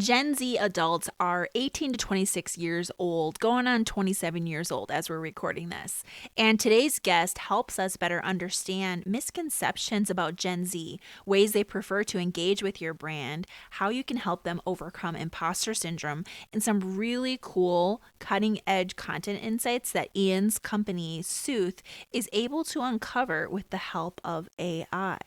Gen Z adults are 18 to 26 years old, going on 27 years old as we're recording this. And today's guest helps us better understand misconceptions about Gen Z, ways they prefer to engage with your brand, how you can help them overcome imposter syndrome, and some really cool cutting edge content insights that Ian's company, Sooth, is able to uncover with the help of AI.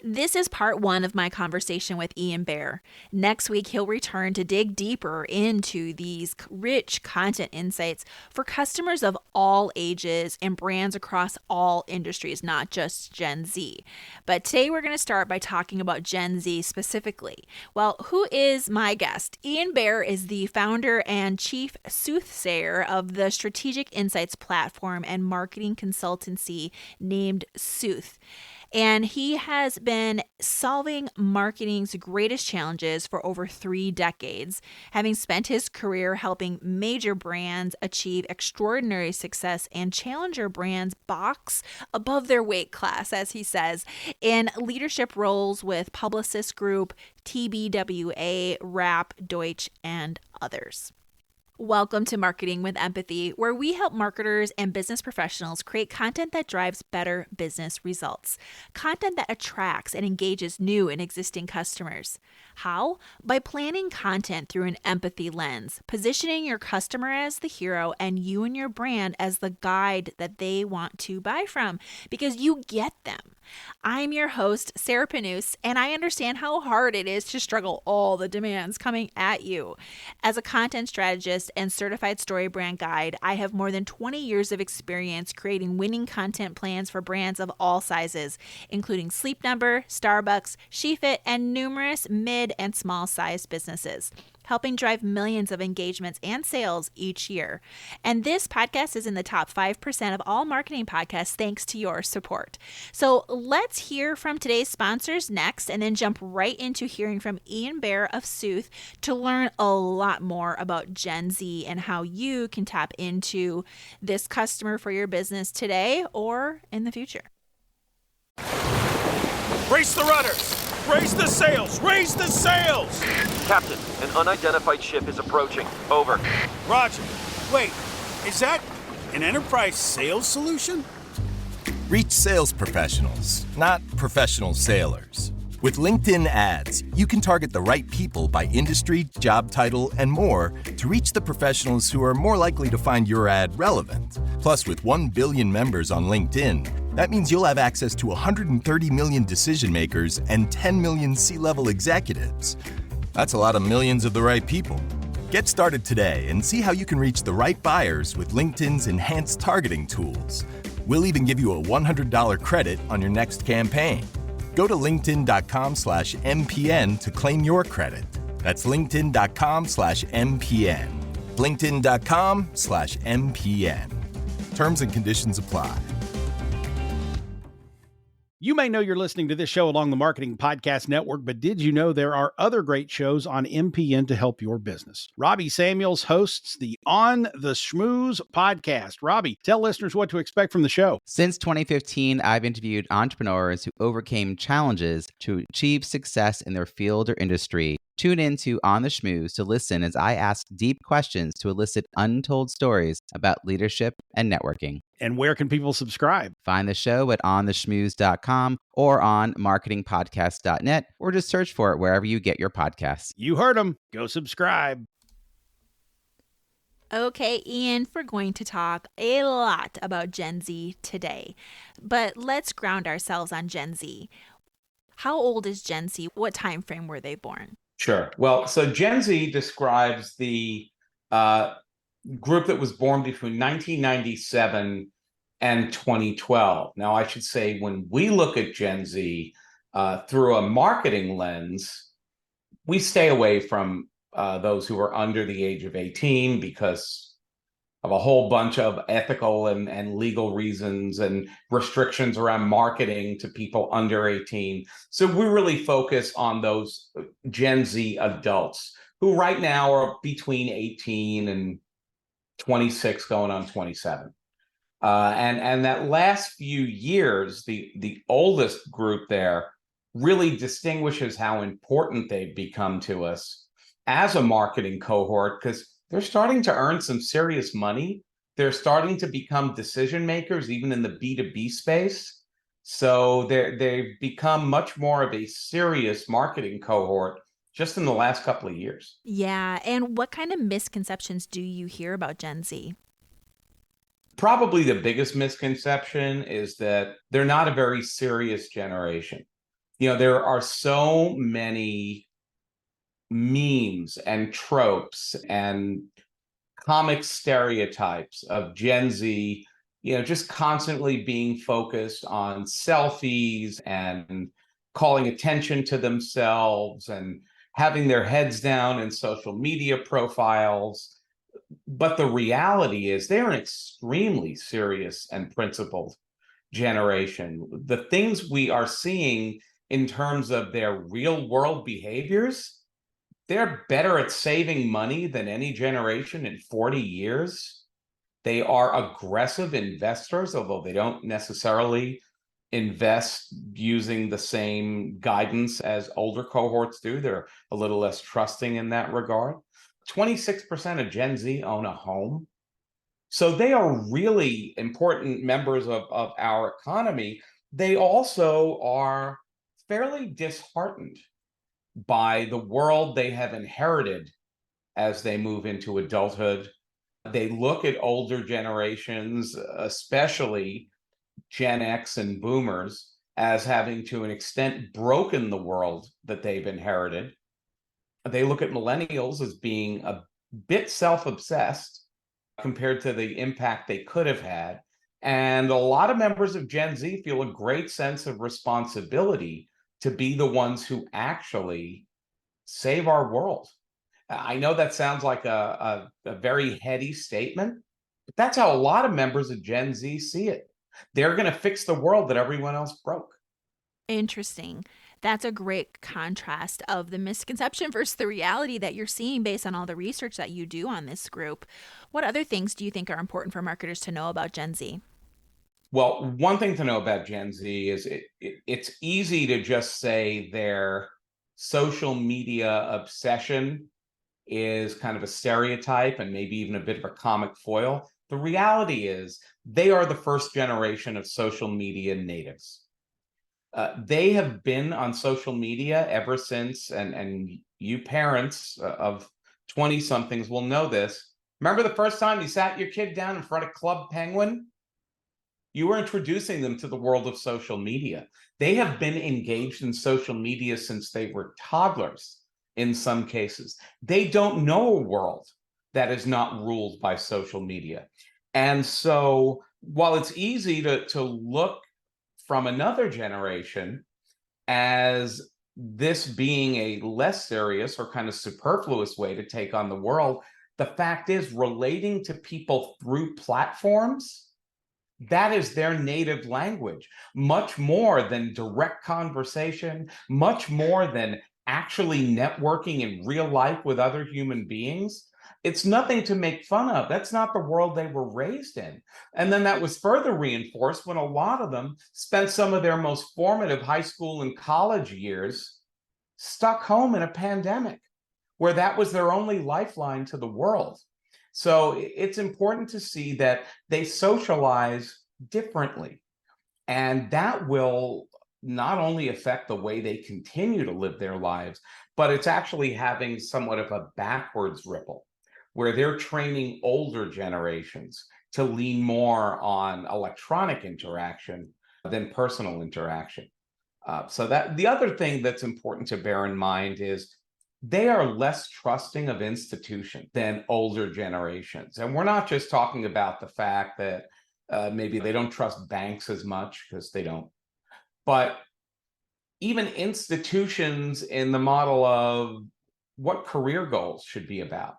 This is part one of my conversation with Ian Baer. Next week, he'll return to dig deeper into these rich content insights for customers of all ages and brands across all industries, not just Gen Z. But today we're going to start by talking about Gen Z specifically. Well, who is my guest? Ian Baer is the founder and chief soothsayer of the strategic insights platform and marketing consultancy named Sooth. And he has been solving marketing's greatest challenges for over 3 decades, having spent his career helping major brands achieve extraordinary success and challenger brands box above their weight class, as he says, in leadership roles with Publicis Group, TBWA, Rap, Deutsch, and others. Welcome to Marketing with Empathy, where we help marketers and business professionals create content that drives better business results. Content that attracts and engages new and existing customers. How? By planning content through an empathy lens, positioning your customer as the hero and you and your brand as the guide that they want to buy from, because you get them. I'm your host, Sarah Panus, and I understand how hard it is to juggle all the demands coming at you. As a content strategist and certified story brand guide, I have more than 20 years of experience creating winning content plans for brands of all sizes, including Sleep Number, Starbucks, SheFit, and numerous mid and small sized businesses, helping drive millions of engagements and sales each year. And this podcast is in the top 5% of all marketing podcasts thanks to your support. So let's hear from today's sponsors next, and then jump right into hearing from Ian Baer of Sooth to learn a lot more about Gen Z and how you can tap into this customer for your business today or in the future. Brace the rudders! Raise the sails! Raise the sails! Captain, an unidentified ship is approaching. Over. Roger. Wait, is that an enterprise sales solution? Reach sales professionals, not professional sailors. With LinkedIn ads, you can target the right people by industry, job title, and more to reach the professionals who are more likely to find your ad relevant. Plus, with 1 billion members on LinkedIn, that means you'll have access to 130 million decision makers and 10 million C-level executives. That's a lot of millions of the right people. Get started today and see how you can reach the right buyers with LinkedIn's enhanced targeting tools. We'll even give you a $100 credit on your next campaign. Go to linkedin.com/MPN to claim your credit. That's linkedin.com/MPN. linkedin.com/MPN. Terms and conditions apply. You may know you're listening to this show along the Marketing Podcast Network, but did you know there are other great shows on MPN to help your business? Robbie Samuels hosts the On the Schmooze podcast. Robbie, tell listeners what to expect from the show. Since 2015, I've interviewed entrepreneurs who overcame challenges to achieve success in their field or industry. Tune in to On the Schmooze to listen as I ask deep questions to elicit untold stories about leadership and networking. And where can people subscribe? Find the show at ontheschmooze.com or on marketingpodcast.net, or just search for it wherever you get your podcasts. You heard them. Go subscribe. Okay, Ian, we're going to talk a lot about Gen Z today, but let's ground ourselves on Gen Z. How old is Gen Z? What time frame were they born? Sure. Well, so Gen Z describes the group that was born between 1997 and 2012. Now, I should say, when we look at Gen Z through a marketing lens, we stay away from those who are under the age of 18 because of a whole bunch of ethical and legal reasons and restrictions around marketing to people under 18. So we really focus on those Gen Z adults who right now are between 18 and 26 going on 27. And that last few years, the oldest group there really distinguishes how important they've become to us as a marketing cohort because they're starting to earn some serious money. They're starting to become decision makers, even in the B2B space. So they've become much more of a serious marketing cohort just in the last couple of years. Yeah. And what kind of misconceptions do you hear about Gen Z? Probably the biggest misconception is that they're not a very serious generation. There are so many memes and tropes and comic stereotypes of Gen Z, just constantly being focused on selfies and calling attention to themselves and having their heads down in social media profiles. But the reality is they're an extremely serious and principled generation. The things we are seeing in terms of their real world behaviors, they're better at saving money than any generation in 40 years. They are aggressive investors, although they don't necessarily invest using the same guidance as older cohorts do. They're a little less trusting in that regard. 26% of Gen Z own a home. So they are really important members of our economy. They also are fairly disheartened by the world they have inherited as they move into adulthood. They look at older generations, especially Gen X and boomers, as having to an extent broken the world that they've inherited. They look at millennials as being a bit self-obsessed compared to the impact they could have had. And a lot of members of Gen Z feel a great sense of responsibility to be the ones who actually save our world. I know that sounds like a very heady statement, but that's how a lot of members of Gen Z see it. They're going to fix the world that everyone else broke. Interesting. That's a great contrast of the misconception versus the reality that you're seeing based on all the research that you do on this group. What other things do you think are important for marketers to know about Gen Z? Well, one thing to know about Gen Z is it's easy to just say their social media obsession is kind of a stereotype and maybe even a bit of a comic foil. The reality is they are the first generation of social media natives. They have been on social media ever since, and you parents of 20 somethings will know this. Remember the first time you sat your kid down in front of Club Penguin? You were introducing them to the world of social media. They have been engaged in social media since they were toddlers in some cases. They don't know a world that is not ruled by social media. And so while it's easy to look from another generation as this being a less serious or kind of superfluous way to take on the world, the fact is relating to people through platforms, that is their native language, much more than direct conversation, much more than actually networking in real life with other human beings. It's nothing to make fun of. That's not the world they were raised in. And then that was further reinforced when a lot of them spent some of their most formative high school and college years stuck home in a pandemic, where that was their only lifeline to the world. So it's important to see that they socialize differently. And that will not only affect the way they continue to live their lives, but it's actually having somewhat of a backwards ripple, where they're training older generations to lean more on electronic interaction than personal interaction. So that the other thing that's important to bear in mind is they are less trusting of institutions than older generations. And we're not just talking about the fact that maybe they don't trust banks as much, because they don't, but even institutions in the model of what career goals should be about.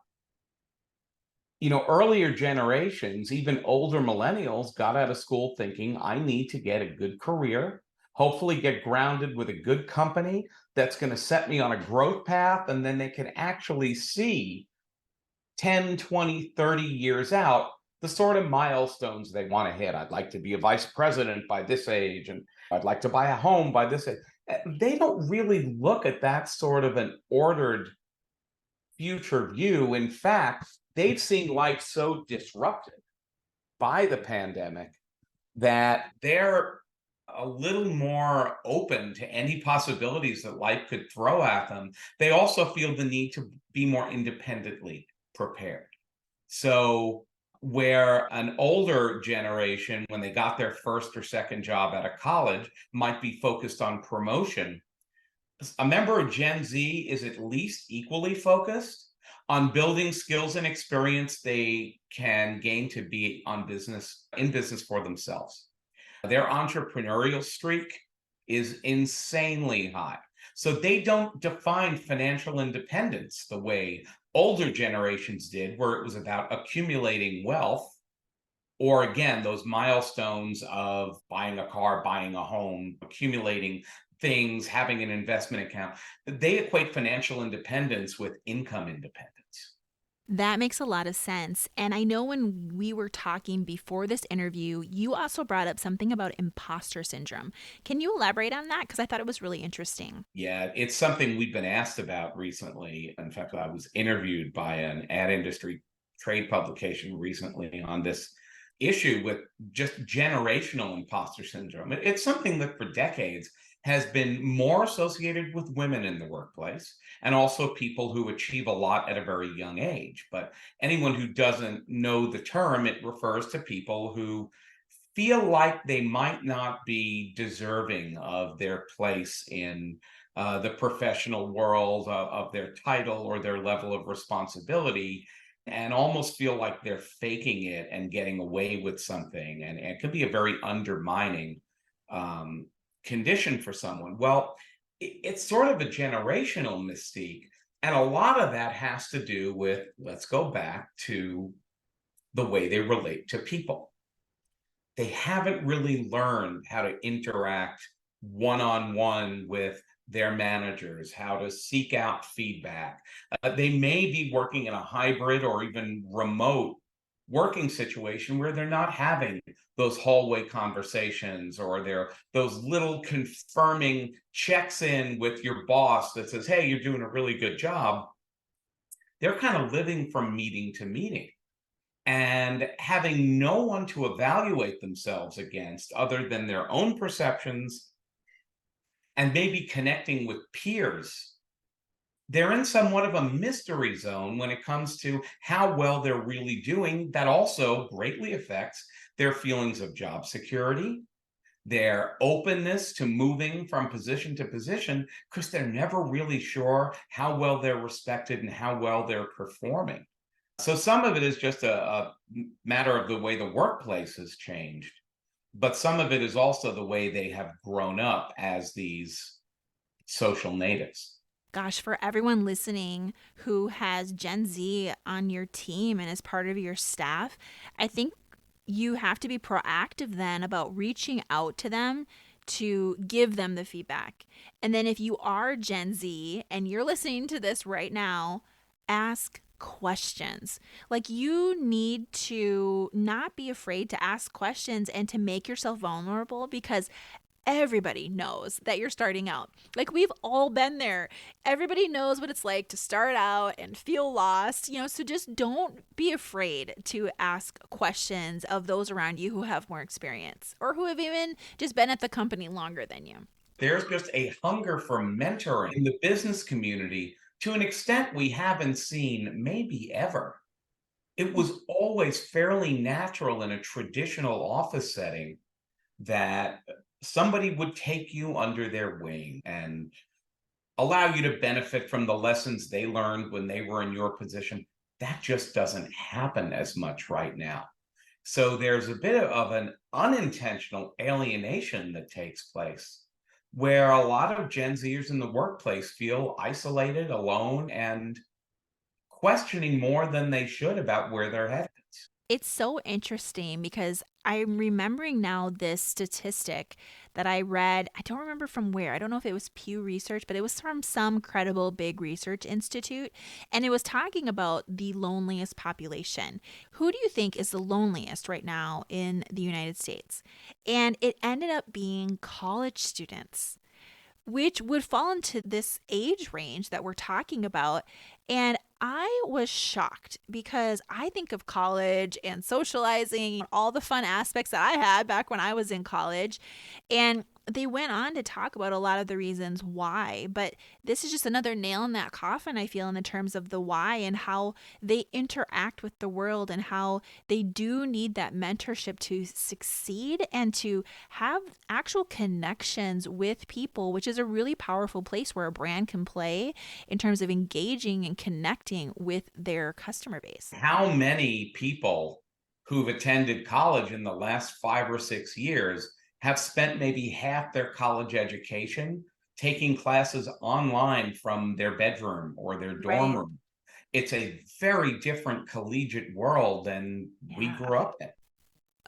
Earlier generations, even older millennials, got out of school thinking, I need to get a good career, hopefully get grounded with a good company that's going to set me on a growth path, and then they can actually see 10, 20, 30 years out the sort of milestones they want to hit. I'd like to be a vice president by this age, and I'd like to buy a home by this age. They don't really look at that sort of an ordered future view. In fact, they've seen life so disrupted by the pandemic that they're a little more open to any possibilities that life could throw at them. They also feel the need to be more independently prepared. So, where an older generation, when they got their first or second job out of college, might be focused on promotion, a member of Gen Z is at least equally focused on building skills and experience they can gain to be in business for themselves. Their entrepreneurial streak is insanely high. So they don't define financial independence the way older generations did, where it was about accumulating wealth, or again, those milestones of buying a car, buying a home, accumulating things, having an investment account. They equate financial independence with income independence. That makes a lot of sense. And I know when we were talking before this interview, you also brought up something about imposter syndrome. Can you elaborate on that? Because I thought it was really interesting. Yeah, it's something we've been asked about recently. In fact, I was interviewed by an ad industry trade publication recently on this issue with just generational imposter syndrome. It's something that for decades has been more associated with women in the workplace and also people who achieve a lot at a very young age. But anyone who doesn't know the term, it refers to people who feel like they might not be deserving of their place in the professional world, of their title or their level of responsibility, and almost feel like they're faking it and getting away with something. And it can be a very undermining condition for someone. Well, it's sort of a generational mystique. And a lot of that has to do with, let's go back to the way they relate to people. They haven't really learned how to interact one-on-one with their managers, how to seek out feedback. They may be working in a hybrid or even remote working situation where they're not having those hallway conversations, or those little confirming checks in with your boss that says, hey, you're doing a really good job. They're kind of living from meeting to meeting and having no one to evaluate themselves against other than their own perceptions, and maybe connecting with peers. They're in somewhat of a mystery zone when it comes to how well they're really doing. That also greatly affects their feelings of job security, their openness to moving from position to position, because they're never really sure how well they're respected and how well they're performing. So some of it is just a matter of the way the workplace has changed, but some of it is also the way they have grown up as these social natives. Gosh, for everyone listening who has Gen Z on your team and is part of your staff, I think you have to be proactive then about reaching out to them to give them the feedback. And then if you are Gen Z and you're listening to this right now, ask questions. Like, you need to not be afraid to ask questions and to make yourself vulnerable, because everybody knows that you're starting out. Like, we've all been there. Everybody knows what it's like to start out and feel lost, so just don't be afraid to ask questions of those around you who have more experience or who have even just been at the company longer than you. There's just a hunger for mentoring in the business community to an extent we haven't seen maybe ever. It was always fairly natural in a traditional office setting that somebody would take you under their wing and allow you to benefit from the lessons they learned when they were in your position. That just doesn't happen as much right now. So there's a bit of an unintentional alienation that takes place, where a lot of Gen Zers in the workplace feel isolated, alone, and questioning more than they should about where they're headed. It's so interesting because I'm remembering now this statistic that I read. I don't remember from where. I don't know if it was Pew Research, but it was from some credible big research institute. And it was talking about the loneliest population. Who do you think is the loneliest right now in the United States? And it ended up being college students, which would fall into this age range that we're talking about. And I was shocked because I think of college and socializing, all the fun aspects that I had back when I was in college. And they went on to talk about a lot of the reasons why, but this is just another nail in that coffin, I feel, in the terms of the why and how they interact with the world and how they do need that mentorship to succeed and to have actual connections with people, which is a really powerful place where a brand can play in terms of engaging and connecting with their customer base. How many people who've attended college in the last 5 or 6 years have spent maybe half their college education taking classes online from their bedroom or their dorm Right. room? It's a very different collegiate world than we Yeah. grew up in.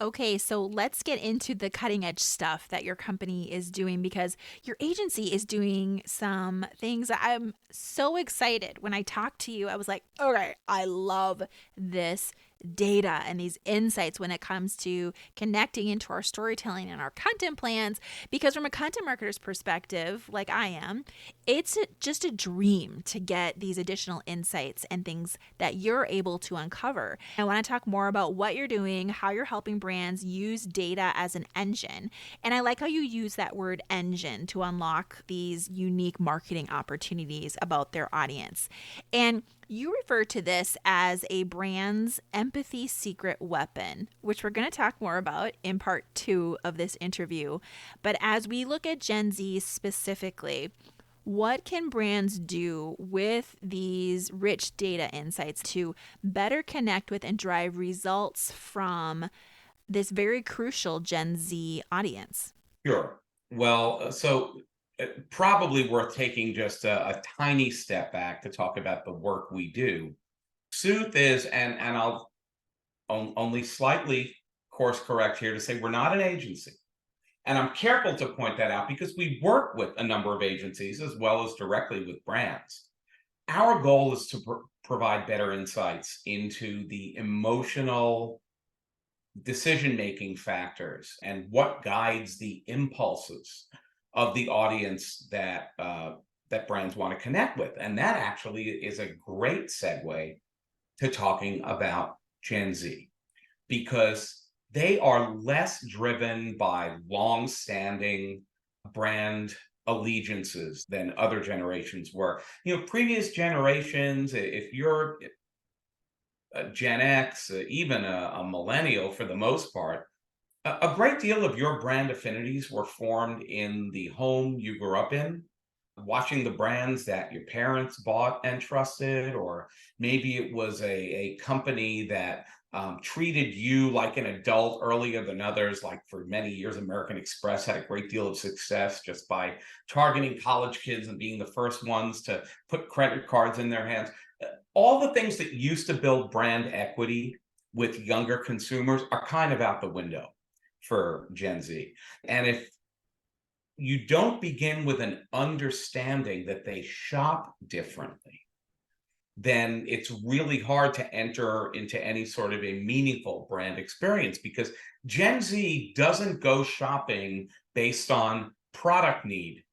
Okay, so let's get into the cutting edge stuff that your company is doing because your agency is doing some things that I'm so excited. When I talked to you, I was like, okay, I love this data and these insights when it comes to connecting into our storytelling and our content plans. Because from a content marketer's perspective, like I am, it's just a dream to get these additional insights and things that you're able to uncover. I want to talk more about what you're doing, how you're helping brands use data as an engine. And I like how you use that word engine to unlock these unique marketing opportunities about their audience. And you refer to this as a brand's empathy secret weapon, which we're going to talk more about in part 2 of this interview. But as we look at Gen Z specifically, what can brands do with these rich data insights to better connect with and drive results from this very crucial Gen Z audience? Sure. Well, so probably worth taking just a tiny step back to talk about the work we do. Sooth is, and I'll only slightly course correct here to say we're not an agency. And I'm careful to point that out because we work with a number of agencies as well as directly with brands. Our goal is to provide better insights into the emotional decision-making factors and what guides the impulses of the audience that that brands want to connect with. And that actually is a great segue to talking about Gen Z, because they are less driven by long-standing brand allegiances than other generations were. Previous generations, if you're a Gen X, even a millennial for the most part, a great deal of your brand affinities were formed in the home you grew up in, watching the brands that your parents bought and trusted, or maybe it was a company that treated you like an adult earlier than others. Like for many years, American Express had a great deal of success just by targeting college kids and being the first ones to put credit cards in their hands. All the things that used to build brand equity with younger consumers are kind of out the window for Gen Z. And if you don't begin with an understanding that they shop differently, then it's really hard to enter into any sort of a meaningful brand experience, because Gen Z doesn't go shopping based on product need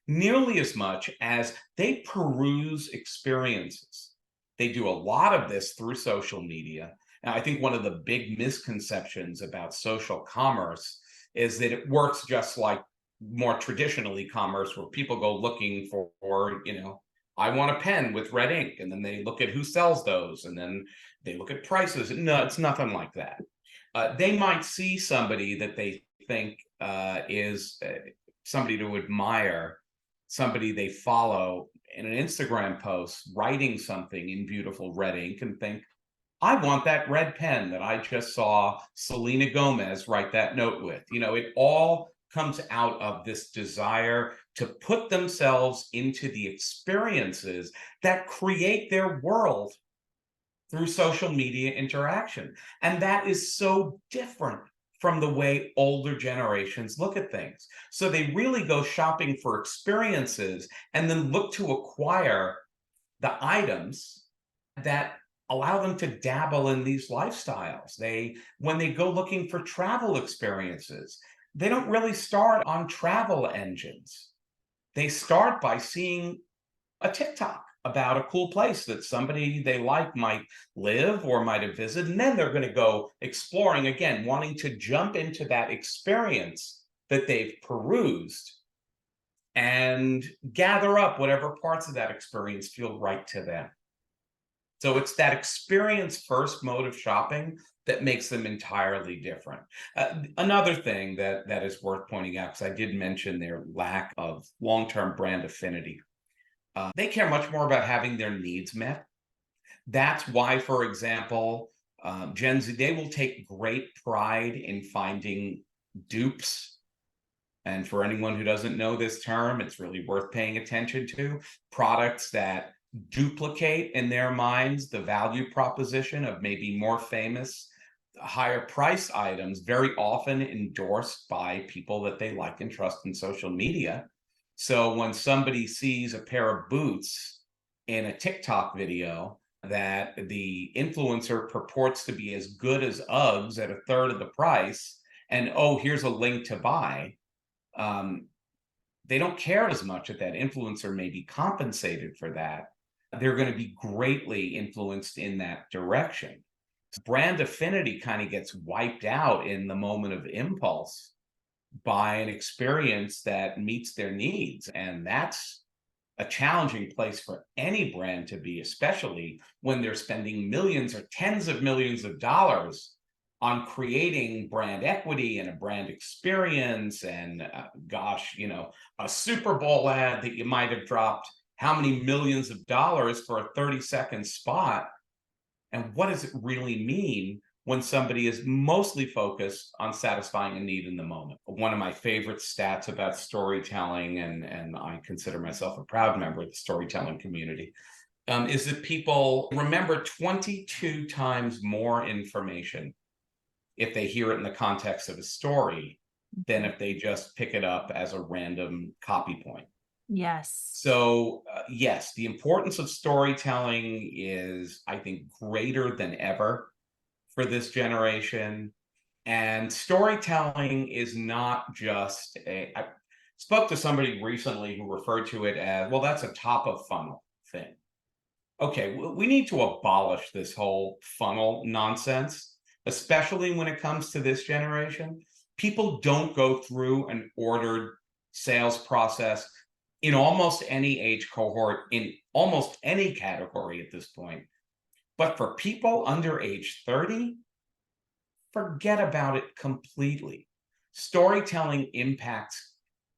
nearly as much as they peruse experiences. They do a lot of this through social media. And I think one of the big misconceptions about social commerce is that it works just like more traditional e-commerce, where people go looking for, I want a pen with red ink, and then they look at who sells those, and then they look at prices. No, it's nothing like that. They might see somebody that they think is somebody to admire, somebody they follow in an Instagram post, writing something in beautiful red ink, and think, I want that red pen that I just saw Selena Gomez write that note with. It all comes out of this desire to put themselves into the experiences that create their world through social media interaction. And that is so different from the way older generations look at things. So they really go shopping for experiences and then look to acquire the items that allow them to dabble in these lifestyles. When they go looking for travel experiences, they don't really start on travel engines. They start by seeing a TikTok about a cool place that somebody they like might live or might have visited. And then they're going to go exploring again, wanting to jump into that experience that they've perused and gather up whatever parts of that experience feel right to them. So it's that experience first mode of shopping that makes them entirely different. Another thing that is worth pointing out, because I did mention their lack of long-term brand affinity. They care much more about having their needs met. That's why, for example, Gen Z, they will take great pride in finding dupes. And for anyone who doesn't know this term, it's really worth paying attention to. Products that duplicate in their minds the value proposition of maybe more famous, higher price items, very often endorsed by people that they like and trust in social media. So when somebody sees a pair of boots in a TikTok video that the influencer purports to be as good as Uggs at a third of the price, and oh, here's a link to buy, they don't care as much that that influencer may be compensated for that. They're going to be greatly influenced in that direction. Brand affinity kind of gets wiped out in the moment of impulse by an experience that meets their needs. And that's a challenging place for any brand to be, especially when they're spending millions or tens of millions of dollars on creating brand equity and a brand experience. And a Super Bowl ad that you might have dropped how many millions of dollars for a 30-second spot. And what does it really mean when somebody is mostly focused on satisfying a need in the moment? One of my favorite stats about storytelling, and I consider myself a proud member of the storytelling community, is that people remember 22 times more information if they hear it in the context of a story than if they just pick it up as a random copy point. Yes. So, yes, the importance of storytelling is, I think, greater than ever for this generation. And storytelling is not just I spoke to somebody recently who referred to it as, well, that's a top of funnel thing. Okay, we need to abolish this whole funnel nonsense, especially when it comes to this generation. People don't go through an ordered sales process in almost any age cohort, in almost any category at this point. But for people under age 30, forget about it completely. Storytelling impacts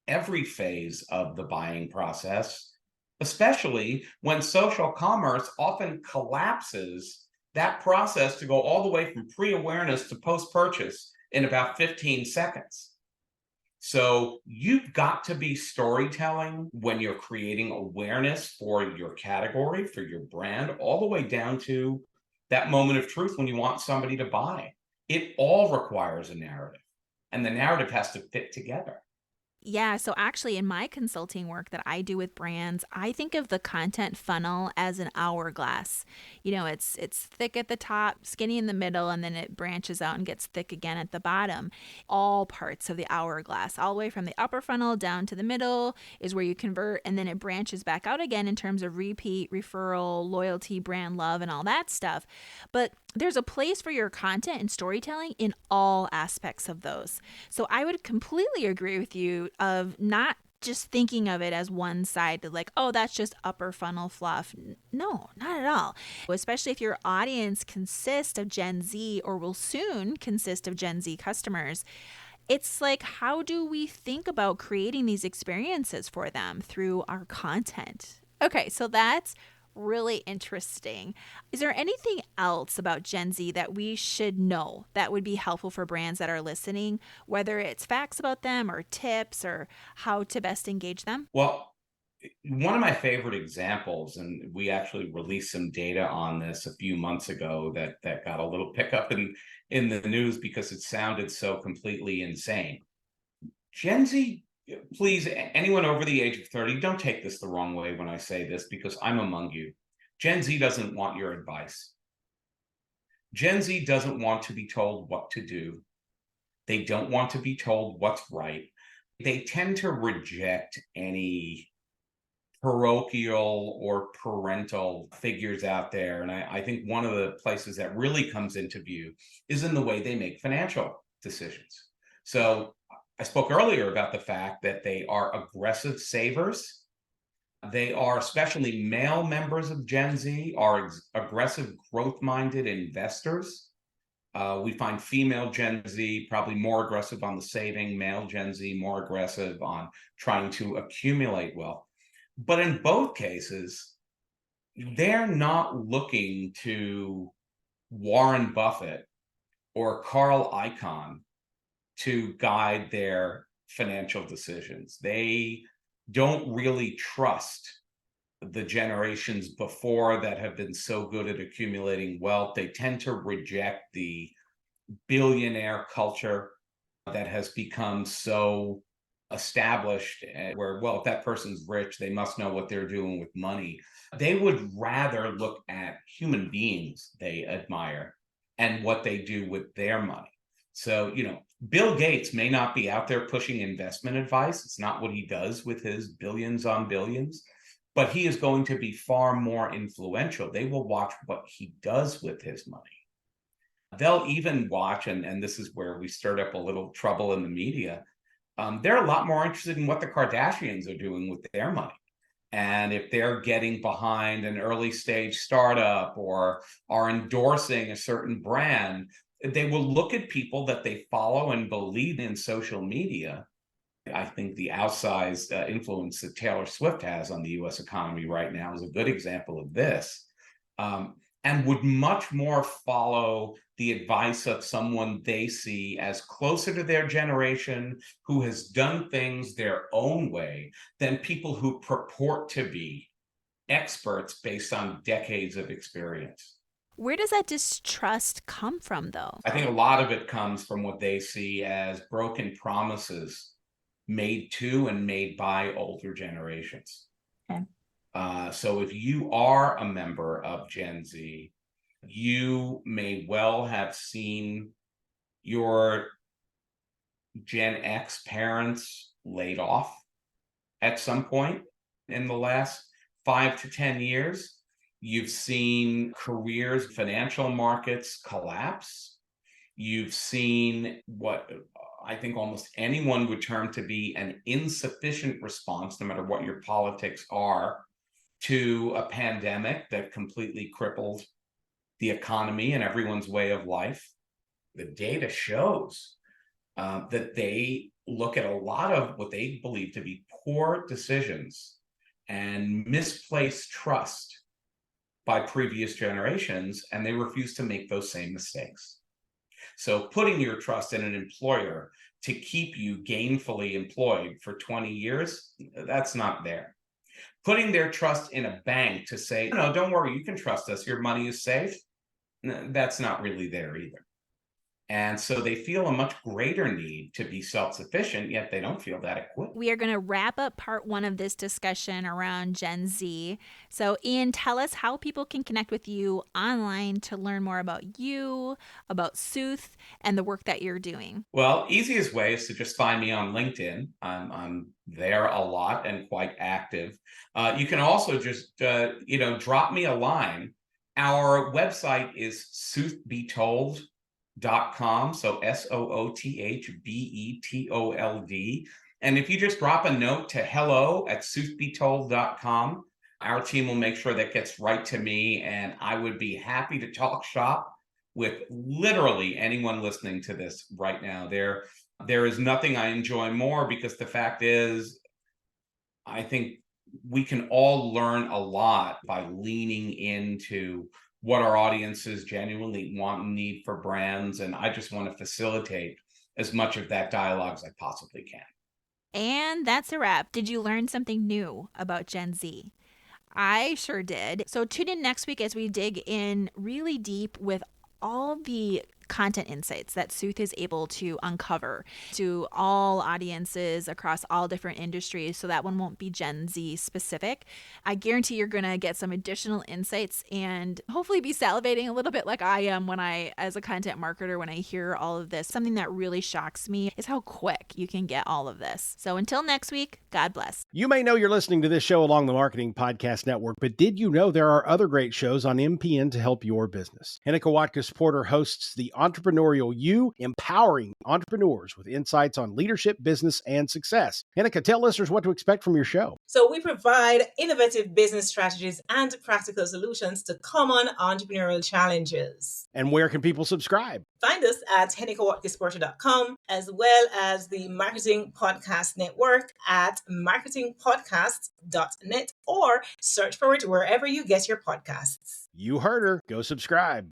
every phase of the buying process, especially when social commerce often collapses that process to go all the way from pre-awareness to post-purchase in about 15 seconds. So you've got to be storytelling when you're creating awareness for your category, for your brand, all the way down to that moment of truth when you want somebody to buy. It all requires a narrative, and the narrative has to fit together. Yeah, so actually in my consulting work that I do with brands, I think of the content funnel as an hourglass. You know, it's thick at the top, skinny in the middle, and then it branches out and gets thick again at the bottom. All parts of the hourglass, all the way from the upper funnel down to the middle is where you convert, and then it branches back out again in terms of repeat, referral, loyalty, brand love, and all that stuff. But there's a place for your content and storytelling in all aspects of those. So I would completely agree with you of not just thinking of it as one sided, like, oh, that's just upper funnel fluff. No, not at all. Especially if your audience consists of Gen Z or will soon consist of Gen Z customers. It's like, how do we think about creating these experiences for them through our content? Okay, so that's really interesting. Is there anything else about Gen Z that we should know that would be helpful for brands that are listening, whether it's facts about them or tips or how to best engage them? Well, one of my favorite examples, and we actually released some data on this a few months ago that got a little pickup in the news because it sounded so completely insane. Gen Z, please, anyone over the age of 30, don't take this the wrong way when I say this, because I'm among you. Gen Z doesn't want your advice. Gen Z doesn't want to be told what to do. They don't want to be told what's right. They tend to reject any parochial or parental figures out there. And I think one of the places that really comes into view is in the way they make financial decisions. So I spoke earlier about the fact that they are aggressive savers. They are, especially male members of Gen Z, are aggressive growth-minded investors. We find female Gen Z probably more aggressive on the saving, male Gen Z more aggressive on trying to accumulate wealth. But in both cases, they're not looking to Warren Buffett or Carl Icahn to guide their financial decisions. They don't really trust the generations before that have been so good at accumulating wealth. They tend to reject the billionaire culture that has become so established, where, well, if that person's rich, they must know what they're doing with money. They would rather look at human beings they admire and what they do with their money. So, Bill Gates may not be out there pushing investment advice. It's not what he does with his billions on billions, but he is going to be far more influential. They will watch what he does with his money. They'll even watch, and this is where we stirred up a little trouble in the media. They're a lot more interested in what the Kardashians are doing with their money. And if they're getting behind an early stage startup or are endorsing a certain brand, they will look at people that they follow and believe in social media. I think the outsized influence that Taylor Swift has on the US economy right now is a good example of this. And would much more follow the advice of someone they see as closer to their generation, who has done things their own way, than people who purport to be experts based on decades of experience. Where does that distrust come from, though? I think a lot of it comes from what they see as broken promises made to and made by older generations. Okay. So if you are a member of Gen Z, you may well have seen your Gen X parents laid off at some point in the last 5 to 10 years. You've seen careers, financial markets collapse. You've seen what I think almost anyone would term to be an insufficient response, no matter what your politics are, to a pandemic that completely crippled the economy and everyone's way of life. The data shows that they look at a lot of what they believe to be poor decisions and misplaced trust by previous generations, and they refuse to make those same mistakes. So putting your trust in an employer to keep you gainfully employed for 20 years, that's not there. Putting their trust in a bank to say, no, don't worry, you can trust us, your money is safe, that's not really there either. And so they feel a much greater need to be self-sufficient, yet they don't feel that equipped. We are going to wrap up part 1 of this discussion around Gen Z. So, Ian, tell us how people can connect with you online to learn more about you, about Sooth, and the work that you're doing. Well, easiest way is to just find me on LinkedIn. I'm there a lot and quite active. You can also just, drop me a line. Our website is soothbetold.com. So SOOTHBETOLD. And if you just drop a note to hello@soothbetold.com, our team will make sure that gets right to me, and I would be happy to talk shop with literally anyone listening to this right now. There is nothing I enjoy more, because the fact is, I think we can all learn a lot by leaning into what our audiences genuinely want and need for brands. And I just want to facilitate as much of that dialogue as I possibly can. And that's a wrap. Did you learn something new about Gen Z? I sure did. So tune in next week as we dig in really deep with all the content insights that Sooth is able to uncover to all audiences across all different industries. So that one won't be Gen Z specific. I guarantee you're going to get some additional insights and hopefully be salivating a little bit like I am as a content marketer, when I hear all of this. Something that really shocks me is how quick you can get all of this. So until next week, God bless. You may know you're listening to this show along the Marketing Podcast Network, but did you know there are other great shows on MPN to help your business? Hennika Watkins-Porter hosts The Entrepreneurial You, empowering entrepreneurs with insights on leadership, business, and success. Hennika, tell listeners what to expect from your show. So we provide innovative business strategies and practical solutions to common entrepreneurial challenges. And where can people subscribe? Find us at hennikawatkisporter.com, as well as the Marketing Podcast Network at marketingpodcast.net, or search for it wherever you get your podcasts. You heard her. Go subscribe.